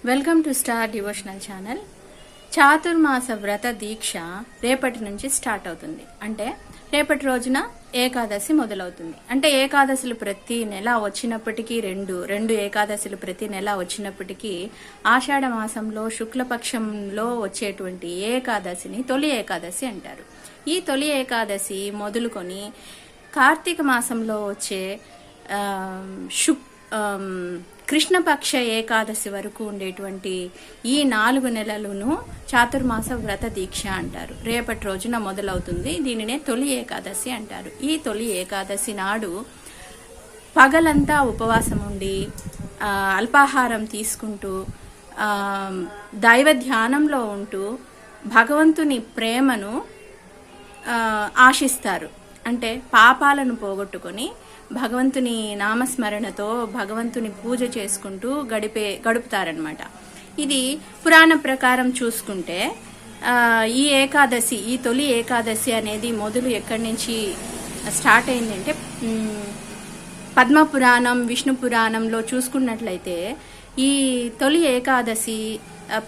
Welcome to star devotional channel. చాతుర్మాస వ్రత దీక్ష రేపటి నుంచి స్టార్ట్ అవుతుంది. అంటే రేపటి రోజున ఏకాదశి మొదలవుతుంది. అంటే ఏకాదశులు ప్రతి నెల వచ్చినప్పటికీ రెండు ఏకాదశులు ప్రతి నెల వచ్చినప్పటికీ ఆషాఢ మాసంలో శుక్లపక్షంలో వచ్చేటువంటి ఏకాదశిని తొలి ఏకాదశి అంటారు. ఈ తొలి ఏకాదశి మొదలుకొని కార్తీక మాసంలో వచ్చే కృష్ణపక్ష ఏకాదశి వరకు ఉండేటువంటి ఈ 4 నెలలను చాతుర్మాస వ్రత దీక్ష అంటారు. రేపటి రోజున మొదలవుతుంది. దీనినే తొలి ఏకాదశి అంటారు. ఈ తొలి ఏకాదశి నాడు పగలంతా ఉపవాసం ఉండి అల్పాహారం తీసుకుంటూ దైవ ధ్యానంలో ఉంటూ భగవంతుని ప్రేమను ఆశిస్తారు. అంటే పాపాలను పోగొట్టుకొని భగవంతుని నామస్మరణతో భగవంతుని పూజ చేసుకుంటూ గడుపుతారనమాట. ఇది పురాణ ప్రకారం చూసుకుంటే ఈ తొలి ఏకాదశి అనేది మొదలు ఎక్కడి నుంచి స్టార్ట్ అయిందంటే పద్మ పురాణం, విష్ణు పురాణంలో చూసుకున్నట్లయితే ఈ తొలి ఏకాదశి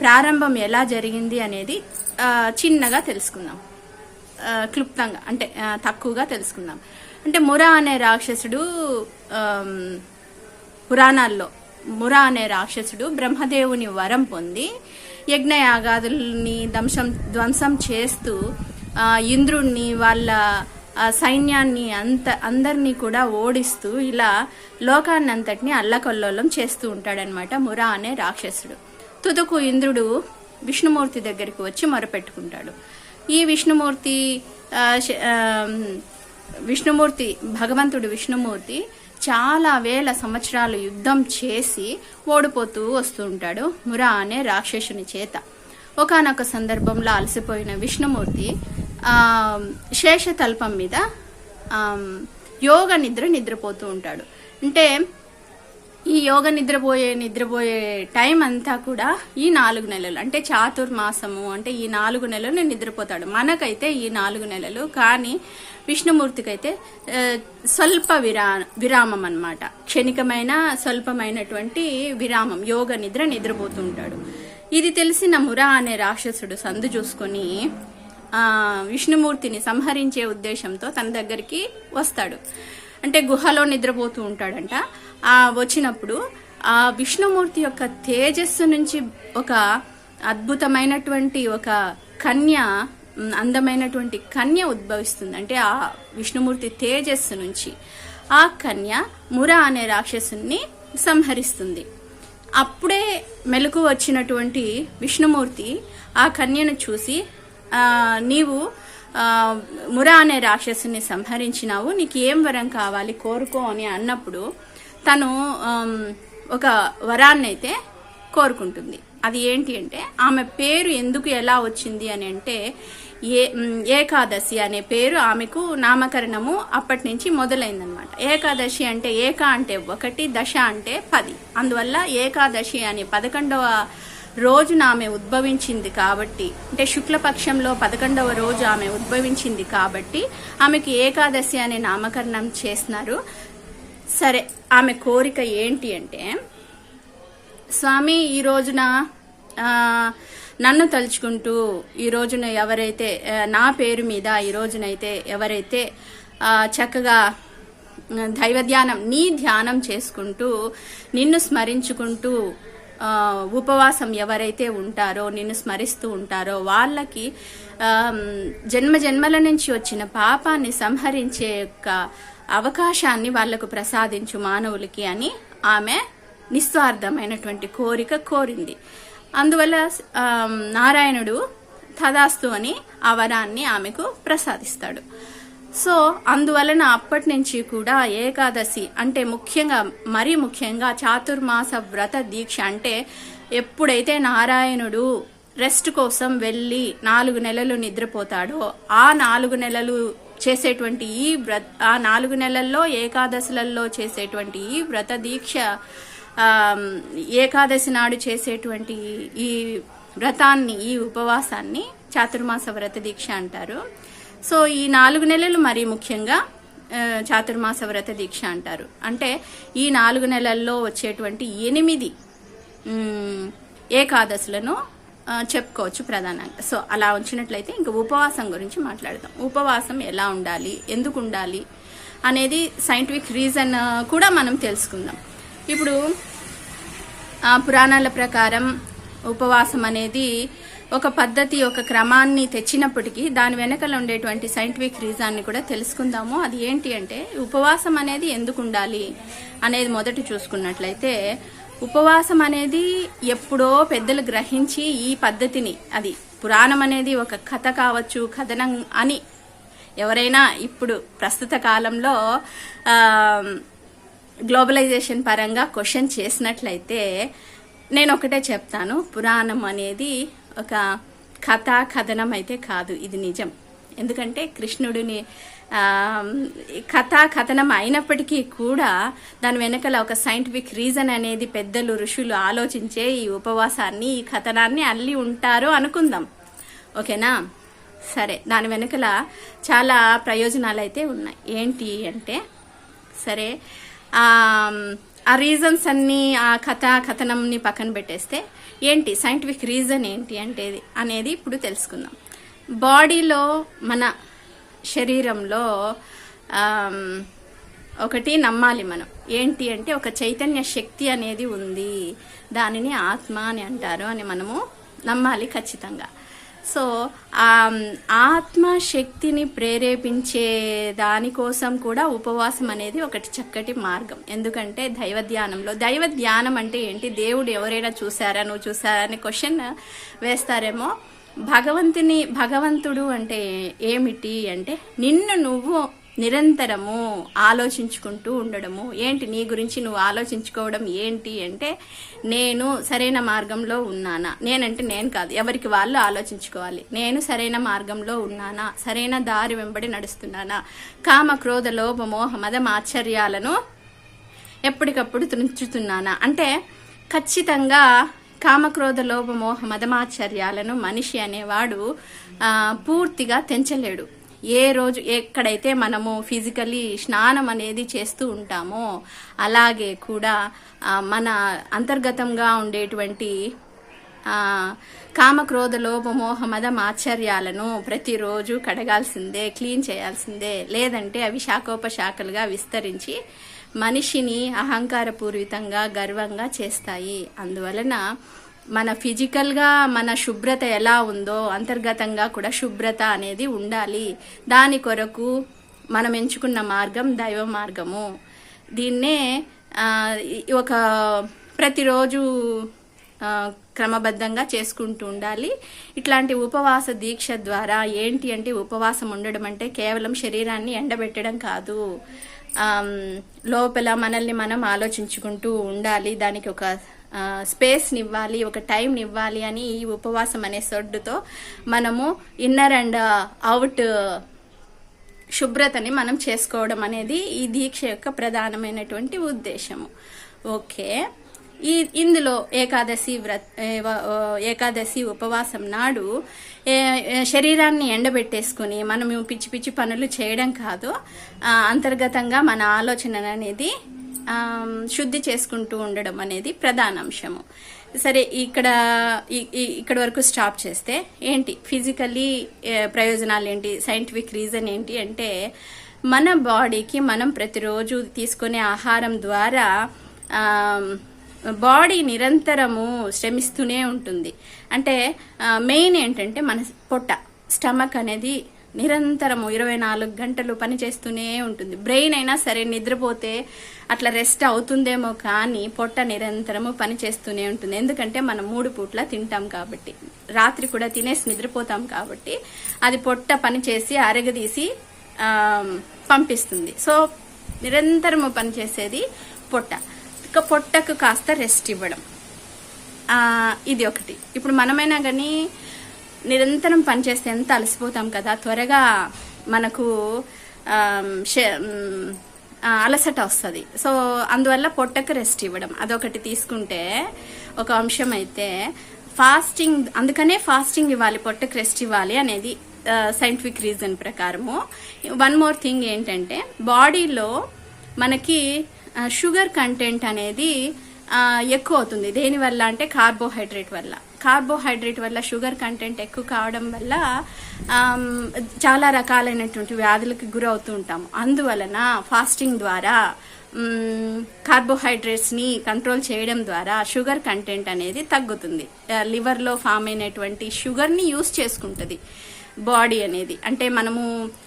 ప్రారంభం ఎలా జరిగింది అనేది చిన్నగా తెలుసుకుందాం. క్లుప్తంగా అంటే తక్కువగా తెలుసుకుందాం. అంటే మురా అనే రాక్షసుడు పురాణాల్లో అనే రాక్షసుడు బ్రహ్మదేవుని వరం పొంది యజ్ఞయాగాదుల్ని ధ్వంసం చేస్తూ ఇంద్రుణ్ణి వాళ్ళ సైన్యాన్ని అందరినీ కూడా ఓడిస్తూ ఇలా లోకాన్నంతటిని అల్లకల్లోలం చేస్తూ ఉంటాడనమాట మురా అనే రాక్షసుడు. తుదకు ఇంద్రుడు విష్ణుమూర్తి దగ్గరికి వచ్చి మొరపెట్టుకుంటాడు. ఈ భగవంతుడు విష్ణుమూర్తి చాలా వేల సంవత్సరాలు యుద్ధం చేసి ఓడిపోతూ వస్తూ ఉంటాడు మురా అనే రాక్షసుని చేత. ఒకానొక సందర్భంలో అలసిపోయిన విష్ణుమూర్తి శేషతల్పం మీద యోగ నిద్రపోతూ ఉంటాడు. అంటే ఈ యోగ నిద్రపోయే టైం అంతా కూడా ఈ 4 నెలలు, అంటే చాతుర్మాసము అంటే ఈ 4 నెలలు నిద్రపోతాడు. మనకైతే ఈ 4 నెలలు, కానీ విష్ణుమూర్తికి అయితే స్వల్ప విరామం అన్నమాట. క్షణికమైన స్వల్పమైనటువంటి విరామం, యోగ నిద్రపోతూ ఉంటాడు. ఇది తెలిసిన మురా అనే రాక్షసుడు సందు చూసుకొని విష్ణుమూర్తిని సంహరించే ఉద్దేశంతో తన దగ్గరికి వస్తాడు. అంటే గుహలో నిద్రపోతూ ఉంటాడంట. వచ్చినప్పుడు ఆ విష్ణుమూర్తి యొక్క తేజస్సు నుంచి ఒక అద్భుతమైనటువంటి ఒక అందమైనటువంటి కన్య ఉద్భవిస్తుంది. అంటే ఆ విష్ణుమూర్తి తేజస్సు నుంచి ఆ కన్య మురా అనే రాక్షసుని సంహరిస్తుంది. అప్పుడే మెలకు వచ్చినటువంటి విష్ణుమూర్తి ఆ కన్యను చూసి నీవు మురా అనే రాక్షసుని సంహరించినావు, నీకు ఏం వరం కావాలి కోరుకో అని అన్నప్పుడు తను ఒక వరాన్ని అయితే కోరుకుంటుంది. అది ఏంటి అంటే ఆమె పేరు ఎందుకు ఎలా వచ్చింది అని అంటే ఏకాదశి అనే పేరు ఆమెకు నామకరణము అప్పటి నుంచి మొదలైందనమాట. ఏకాదశి అంటే ఏక అంటే 1, దశ అంటే 10. అందువల్ల ఏకాదశి అనే 11వ రోజున ఆమె ఉద్భవించింది కాబట్టి, అంటే శుక్లపక్షంలో 11వ రోజు ఆమె ఉద్భవించింది కాబట్టి ఆమెకి ఏకాదశి అనే నామకరణం చేస్తున్నారు. సరే, ఆమె కోరిక ఏంటి అంటే, స్వామి ఈ రోజున నన్ను తలుచుకుంటూ ఈ రోజున ఎవరైతే నా పేరు మీద ఈ రోజునైతే ఎవరైతే చక్కగా దైవధ్యానం నీ ధ్యానం చేసుకుంటూ నిన్ను స్మరించుకుంటూ ఉపవాసం ఎవరైతే ఉంటారో నిన్ను స్మరిస్తూ ఉంటారో వాళ్ళకి జన్మల నుంచి వచ్చిన పాపాన్ని సంహరించే యొక్క అవకాశాన్ని వాళ్లకు ప్రసాదించు మానవులకి అని ఆమె నిస్వార్థమైనటువంటి కోరిక కోరింది. అందువల్ల నారాయణుడు తదాస్తు అని ఆ వరాన్ని ఆమెకు ప్రసాదిస్తాడు. సో అందువలన అప్పటి నుంచి కూడా ఏకాదశి అంటే మరీ ముఖ్యంగా చాతుర్మాస వ్రత దీక్ష అంటే ఎప్పుడైతే నారాయణుడు రెస్ట్ కోసం వెళ్ళి 4 నెలలు నిద్రపోతాడో ఆ 4 నెలలు చేసేటువంటి ఆ 4 నెలల్లో ఏకాదశులలో చేసేటువంటి ఈ వ్రత దీక్ష, ఏకాదశి నాడు చేసేటువంటి ఈ వ్రతాన్ని, ఈ ఉపవాసాన్ని చాతుర్మాస వ్రత దీక్ష అంటారు. సో ఈ 4 నెలలు మరీ ముఖ్యంగా చాతుర్మాస వ్రత దీక్ష అంటారు. అంటే ఈ 4 నెలల్లో వచ్చేటువంటి 8 ఏకాదశులను చెప్పుకోవచ్చు ప్రధానంగా. సో అలా ఉంచినట్లయితే ఇంకా ఉపవాసం గురించి మాట్లాడదాం. ఉపవాసం ఎలా ఉండాలి, ఎందుకు ఉండాలి అనేది సైంటిఫిక్ రీజన్ కూడా మనం తెలుసుకుందాం. ఇప్పుడు పురాణాల ప్రకారం ఉపవాసం అనేది ఒక పద్ధతి, ఒక క్రమాన్ని తెచ్చినప్పటికీ దాని వెనకల ఉండేటువంటి సైంటిఫిక్ రీజన్ని కూడా తెలుసుకుందాము. అది ఏంటి అంటే ఉపవాసం అనేది ఎందుకు ఉండాలి అనేది మొదటి చూసుకున్నట్లయితే, ఉపవాసం అనేది ఎప్పుడో పెద్దలు గ్రహించి ఈ పద్ధతిని, అది పురాణం అనేది ఒక కథ కావచ్చు, కథనం అని ఎవరైనా ఇప్పుడు ప్రస్తుత కాలంలో గ్లోబలైజేషన్ పరంగా క్వశ్చన్ చేసినట్లయితే నేను ఒకటే చెప్తాను, పురాణం అనేది ఒక కథనం అయితే కాదు, ఇది నిజం. ఎందుకంటే కృష్ణుడిని కథనం అయినప్పటికీ కూడా దాని వెనకల ఒక సైంటిఫిక్ రీజన్ అనేది పెద్దలు ఋషులు ఆలోచించే ఈ ఉపవాసాన్ని, ఈ కథనాన్ని అల్లి ఉంటారు అనుకుందాం. ఓకేనా? సరే, దాని వెనకల చాలా ప్రయోజనాలు అయితే ఉన్నాయి. ఏంటి అంటే, సరే ఆ రీజన్స్ అన్ని, ఆ కథనంని పక్కన పెట్టేస్తే ఏంటి సైంటిఫిక్ రీజన్ ఏంటి అంటే అనేది ఇప్పుడు తెలుసుకుందాం. బాడీలో, మన శరీరంలో ఒకటి నమ్మాలి మనం. ఏంటి అంటే ఒక చైతన్య శక్తి అనేది ఉంది, దానిని ఆత్మ అని అంటారు అని మనము నమ్మాలి ఖచ్చితంగా. సో ఆ ఆత్మశక్తిని ప్రేరేపించే దానికోసం కూడా ఉపవాసం అనేది ఒకటి చక్కటి మార్గం. ఎందుకంటే దైవ ధ్యానం అంటే ఏంటి, దేవుడు ఎవరైనా చూసారా, నువ్వు చూసారా అని క్వశ్చన్ వేస్తారేమో. భగవంతుడు అంటే ఏమిటి అంటే నిన్ను నువ్వు నిరంతరము ఆలోచించుకుంటూ ఉండడము. ఏంటి నీ గురించి నువ్వు ఆలోచించుకోవడం ఏంటి అంటే, నేను సరైన మార్గంలో ఉన్నానా, నేనంటే నేను కాదు, ఎవరికి వాళ్ళు ఆలోచించుకోవాలి. నేను సరైన మార్గంలో ఉన్నానా, సరైన దారి వెంబడి నడుస్తున్నానా, కామ క్రోధ లోభ మోహ మద మాత్సర్యాలను ఎప్పటికప్పుడు తుంచుతున్నానా అంటే ఖచ్చితంగా కామక్రోధ లోభ మోహ మదమాచర్యాలను మనిషి అనేవాడు పూర్తిగా తెంచలేడు. ఏ రోజు ఎక్కడైతే మనము ఫిజికలీ స్నానం అనేది చేస్తూ ఉంటామో అలాగే కూడా మన అంతర్గతంగా ఉండేటువంటి కామక్రోధ లోభ మోహ మద మాత్సర్యాలను ప్రతిరోజు కడగాల్సిందే, క్లీన్ చేయాల్సిందే. లేదంటే అవి శాఖోపశాఖలుగా విస్తరించి మనిషిని అహంకారపూరితంగా గర్వంగా చేస్తాయి. అందువలన మన ఫిజికల్గా మన శుభ్రత ఎలా ఉందో అంతర్గతంగా కూడా శుభ్రత అనేది ఉండాలి. దాని కొరకు మనం ఎంచుకున్న మార్గం దైవ మార్గము. దీన్నే ఒక ప్రతిరోజు క్రమబద్ధంగా చేసుకుంటూ ఉండాలి. ఇట్లాంటి ఉపవాస దీక్ష ద్వారా ఏంటి అంటే, ఉపవాసం ఉండడం అంటే కేవలం శరీరాన్ని ఎండబెట్టడం కాదు, లోపల మనల్ని మనం ఆలోచించుకుంటూ ఉండాలి. దానికి ఒక స్పేస్ని ఇవ్వాలి, ఒక టైంని ఇవ్వాలి అని ఈ ఉపవాసం అనే సొడ్డుతో మనము ఇన్నర్ అండ్ అవుట్ శుభ్రతని మనం చేసుకోవడం అనేది ఈ దీక్ష యొక్క ప్రధానమైనటువంటి ఉద్దేశము. ఓకే, ఇందులో ఏకాదశి ఉపవాసం నాడు శరీరాన్ని ఎండబెట్టేసుకుని మనం పిచ్చి పిచ్చి పనులు చేయడం కాదు, అంతర్గతంగా మన ఆలోచన అనేది శుద్ధి చేసుకుంటూ ఉండడం అనేది ప్రధాన అంశము. సరే, ఇక్కడ వరకు స్టాప్ చేస్తే ఏంటి ఫిజికల్లీ ప్రయోజనాలు ఏంటి, సైంటిఫిక్ రీజన్ ఏంటి అంటే, మన బాడీకి మనం ప్రతిరోజు తీసుకునే ఆహారం ద్వారా బాడీ నిరంతరము శ్రమిస్తూనే ఉంటుంది. అంటే మెయిన్ ఏంటంటే మన పొట్ట, స్టమక్ అనేది నిరంతరము 24 గంటలు పనిచేస్తూనే ఉంటుంది. బ్రెయిన్ అయినా సరే నిద్రపోతే అట్లా రెస్ట్ అవుతుందేమో కానీ పొట్ట నిరంతరము పనిచేస్తూనే ఉంటుంది. ఎందుకంటే మనం 3 పూట్ల తింటాం కాబట్టి, రాత్రి కూడా తినేసి నిద్రపోతాం కాబట్టి అది పొట్ట పనిచేసి అరగదీసి పంపిస్తుంది. సో నిరంతరము పనిచేసేది పొట్ట. పొట్టకు కాస్త రెస్ట్ ఇవ్వడం, ఇది ఒకటి. ఇప్పుడు మనమైనా కానీ నిరంతరం పనిచేస్తే ఎంత అలసిపోతాం కదా, త్వరగా మనకు అలసట వస్తుంది. సో అందువల్ల పొట్టకు రెస్ట్ ఇవ్వడం అదొకటి తీసుకుంటే ఒక అంశం అయితే, ఫాస్టింగ్, అందుకనే ఫాస్టింగ్ ఇవ్వాలి, పొట్టకు రెస్ట్ ఇవ్వాలి అనేది సైంటిఫిక్ రీజన్ ప్రకారము. వన్ మోర్ థింగ్ ఏంటంటే, బాడీలో మనకి షుగర్ కంటెంట్ అనేది ఎక్కువ అవుతుంది. దేనివల్ల అంటే కార్బోహైడ్రేట్ వల్ల. కార్బోహైడ్రేట్ వల్ల షుగర్ కంటెంట్ ఎక్కువ కావడం వల్ల చాలా రకాలైనటువంటి వ్యాధులకు గురవుతూ ఉంటాము. అందువలన ఫాస్టింగ్ ద్వారా కార్బోహైడ్రేట్స్ని కంట్రోల్ చేయడం ద్వారా షుగర్ కంటెంట్ అనేది తగ్గుతుంది. లివర్లో ఫామ్ అయినటువంటి షుగర్ని యూస్ చేసుకుంటుంది బాడీ అనేది. అంటే మనము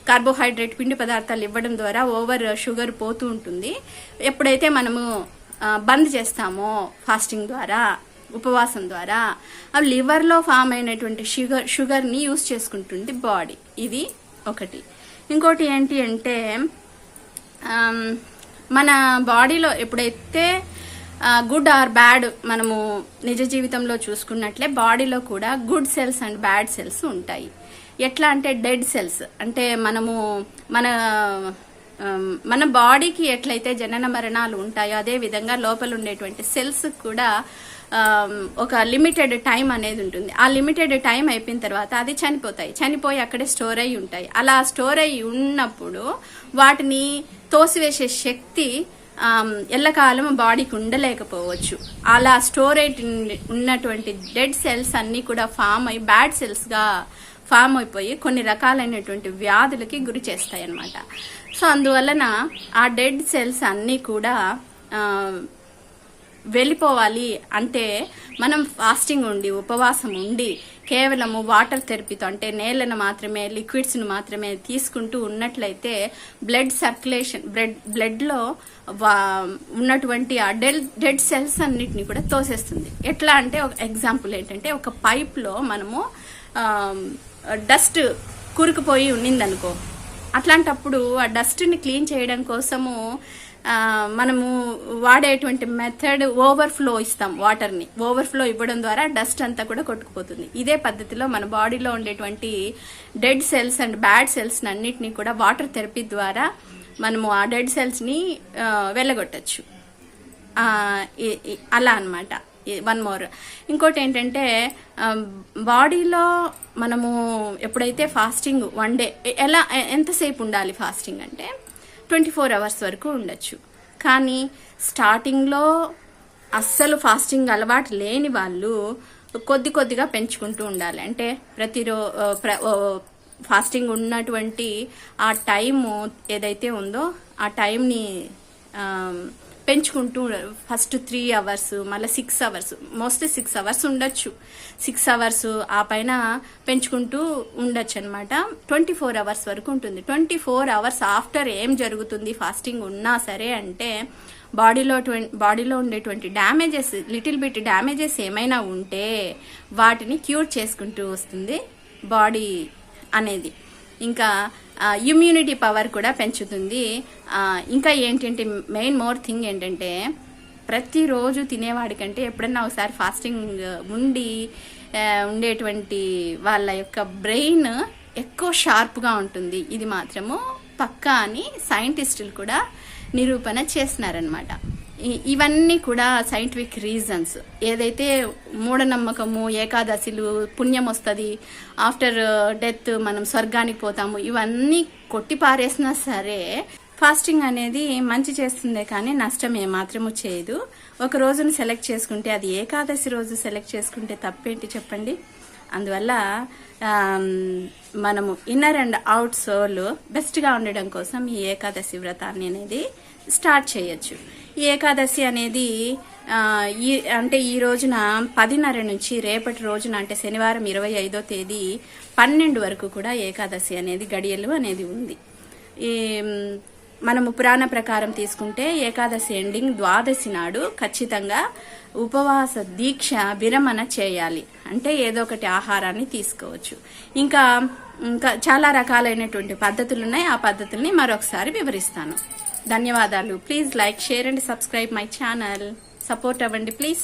కార్బోహైడ్రేట్ పిండి పదార్థాలు ఇవ్వడం ద్వారా ఓవర్ షుగర్ పోతూ ఉంటుంది. ఎప్పుడైతే మనము బంద్ చేస్తామో ఫాస్టింగ్ ద్వారా, ఉపవాసం ద్వారా, ఆ లివర్లో ఫామ్ అయినటువంటి షుగర్ని యూస్ చేసుకుంటుంది బాడీ. ఇది ఒకటి. ఇంకోటి ఏంటి అంటే మన బాడీలో ఎప్పుడైతే గుడ్ ఆర్ బ్యాడ్ మనము నిజ జీవితంలో చూసుకున్నట్లే బాడీలో కూడా good cells and bad cells ఉంటాయి. ఎట్లా అంటే డెడ్ సెల్స్ అంటే మన బాడీకి ఎట్లయితే జనన మరణాలు ఉంటాయో అదే విధంగా లోపల ఉండేటువంటి సెల్స్ కూడా ఒక లిమిటెడ్ టైం అనేది ఉంటుంది. ఆ లిమిటెడ్ టైం అయిపోయిన తర్వాత అది చనిపోయి అక్కడే స్టోర్ అయి ఉంటాయి. అలా స్టోర్ అయి ఉన్నప్పుడు వాటిని తోసివేసే శక్తి ఎల్లకాలం బాడీకి ఉండలేకపోవచ్చు. అలా స్టోరేజ్ ఉన్నటువంటి డెడ్ సెల్స్ అన్ని కూడా ఫామ్ అయి బ్యాడ్ సెల్స్ గా ఫామ్ అయిపోయి కొన్ని రకాలైనటువంటి వ్యాధులకి గురి చేస్తాయి అన్నమాట. సో అందువలన ఆ డెడ్ సెల్స్ అన్ని కూడా వెళ్ళిపోవాలి అంటే మనం ఫాస్టింగ్ ఉండి, ఉపవాసం ఉండి, కేవలము వాటర్ థెరపీతో అంటే నీళ్ళను మాత్రమే, లిక్విడ్స్ను మాత్రమే తీసుకుంటూ ఉన్నట్లయితే బ్లడ్ సర్క్యులేషన్, బ్లడ్లో ఉన్నటువంటి ఆ డెడ్ సెల్స్ అన్నిటిని కూడా తోసేస్తుంది. ఎట్లా అంటే ఒక ఎగ్జాంపుల్ ఏంటంటే ఒక పైప్లో మనము డస్ట్ కూరుకుపోయి ఉన్నిందనుకో, అట్లాంటప్పుడు ఆ డస్ట్ని క్లీన్ చేయడం కోసము మనము వాడేటువంటి మెథడ్ ఓవర్ఫ్లో ఇస్తాం. వాటర్ని ఓవర్ఫ్లో ఇవ్వడం ద్వారా డస్ట్ అంతా కూడా కొట్టుకుపోతుంది. ఇదే పద్ధతిలో మన బాడీలో ఉండేటువంటి dead cells and bad cells అన్నిటినీ కూడా వాటర్ థెరపీ ద్వారా మనము ఆ డెడ్ సెల్స్ని వెళ్ళగొట్టచ్చు. అలా అన్నమాట. One more. ఇంకోటి ఏంటంటే బాడీలో మనము ఎప్పుడైతే ఫాస్టింగ్ వన్ డే ఎంతసేపు ఉండాలి ఫాస్టింగ్ అంటే 24 hours వరకు ఉండొచ్చు. కానీ స్టార్టింగ్లో అస్సలు ఫాస్టింగ్ అలవాటు లేని వాళ్ళు కొద్దిగా పెంచుకుంటూ ఉండాలి. అంటే ఫాస్టింగ్ ఉన్నటువంటి ఆ టైము ఏదైతే ఉందో ఆ టైంని పెంచుకుంటూ ఫస్ట్ 3 hours, మళ్ళీ 6 hours, మోస్ట్లీ 6 hours ఉండొచ్చు. 6 hours ఆ పైన పెంచుకుంటూ ఉండొచ్చు అనమాట. 24 hours వరకు ఉంటుంది. 24 hours ఆఫ్టర్ ఏం జరుగుతుంది ఫాస్టింగ్ ఉన్నా సరే అంటే బాడీలో ఉండేటువంటి డ్యామేజెస్, లిటిల్ బిట్ డ్యామేజెస్ ఏమైనా ఉంటే వాటిని క్యూర్ చేసుకుంటూ వస్తుంది బాడీ అనేది. ఇంకా ఇమ్యూనిటీ పవర్ కూడా పెంచుతుంది. ఇంకా ఏంటంటే మెయిన్ మోర్ థింగ్ ఏంటంటే ప్రతిరోజు తినేవాడికంటే ఎప్పుడన్నా ఒకసారి ఫాస్టింగ్ ఉండేటువంటి వాళ్ళ యొక్క బ్రెయిన్ ఎక్కువ షార్ప్గా ఉంటుంది. ఇది మాత్రము పక్కా అని సైంటిస్టులు కూడా నిరూపణ చేస్తున్నారనమాట. ఇవన్నీ కూడా సైంటిఫిక్ రీజన్స్. ఏదైతే మూఢనమ్మకము, ఏకాదశిలు, పుణ్యం వస్తుంది, ఆఫ్టర్ డెత్ మనం స్వర్గానికి పోతాము, ఇవన్నీ కొట్టి పారేసినా సరే ఫాస్టింగ్ అనేది మంచి చేస్తుందే కానీ నష్టం ఏమాత్రము చేయదు. ఒక రోజును సెలెక్ట్ చేసుకుంటే, అది ఏకాదశి రోజు సెలెక్ట్ చేసుకుంటే తప్పేంటి చెప్పండి. అందువల్ల మనము ఇన్నర్ అండ్ అవుట్ సోల్ బెస్ట్గా ఉండడం కోసం ఈ ఏకాదశి వ్రతాన్ని అనేది స్టార్ట్ చేయొచ్చు. ఈ ఏకాదశి అనేది అంటే ఈ రోజున 10:30 నుంచి రేపటి రోజున అంటే శనివారం 25వ తేదీ 12 వరకు కూడా ఏకాదశి అనేది గడియలు అనేది ఉంది. మనము పురాణ ప్రకారం తీసుకుంటే ఏకాదశి ఎండింగ్ ద్వాదశి నాడు ఖచ్చితంగా ఉపవాస దీక్ష విరమణ చేయాలి. అంటే ఏదో ఒకటి ఆహారాన్ని తీసుకోవచ్చు. ఇంకా చాలా రకాలైనటువంటి పద్ధతులు ఉన్నాయి. ఆ పద్ధతుల్ని మరొకసారి వివరిస్తాను. ధన్యవాదాలు. Please like, share and subscribe my channel. Support అవ్వండి ప్లీజ్.